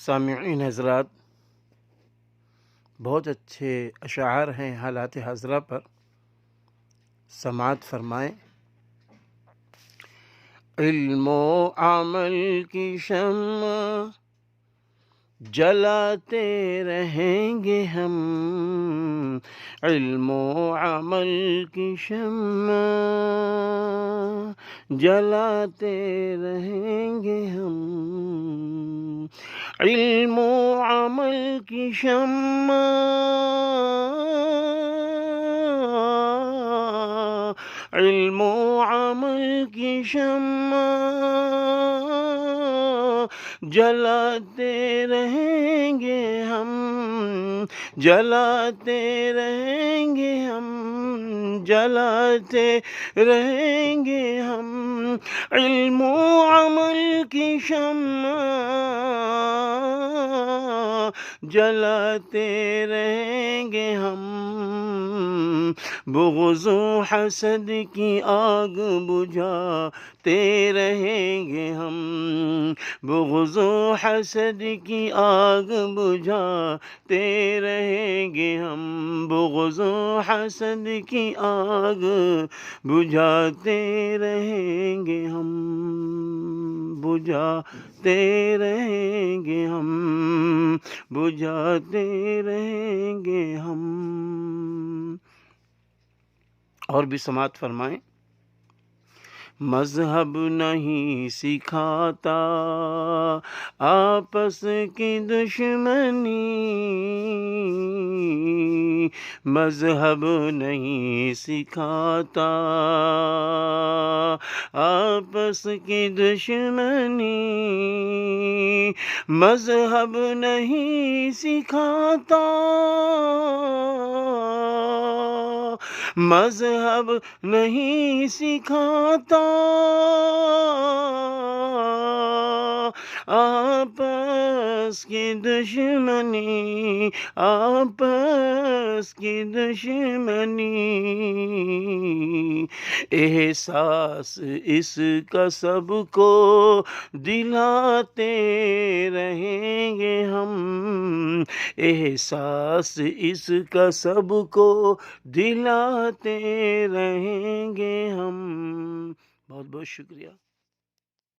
سامعین حضرات، بہت اچھے اشعار ہیں حالات حاضرہ پر، سماعت فرمائیں۔ علم و عمل کی شمع جلاتے رہیں گے ہم، علم و عمل کی شمع جلاتے رہیں گے ہم، علم و عمل کی شمع علم و عمل کی شمع جلاتے رہیں گے ہم، جلاتے رہیں گے ہم، جلاتے رہیں گے ہم، علم و عمل کی شمع جلاتے رہیں گے ہم، بغض و حسد کی آگ بجھاتے رہیں گے ہم، بغض و حسد کی آگ بجھاتے رہیں گے ہم، بغض و حسد کی آگ بجھاتے رہیں گے ہم، بجھاتے رہیں گے ہم، بجھاتے رہیں گے ہم۔ اور بھی سماعت فرمائیں۔ مذہب نہیں سکھاتا آپس کی دشمنی، مذہب نہیں سکھاتا آپس کی دشمنی، مذہب نہیں سکھاتا، مذہب نہیں سکھاتا آپس کی دشمنی، آپس کی دشمنی، احساس اس کا سب کو دلاتے رہیں گے ہم، احساس اس کا سب کو دلاتے رہیں گے ہم۔ بہت بہت شکریہ۔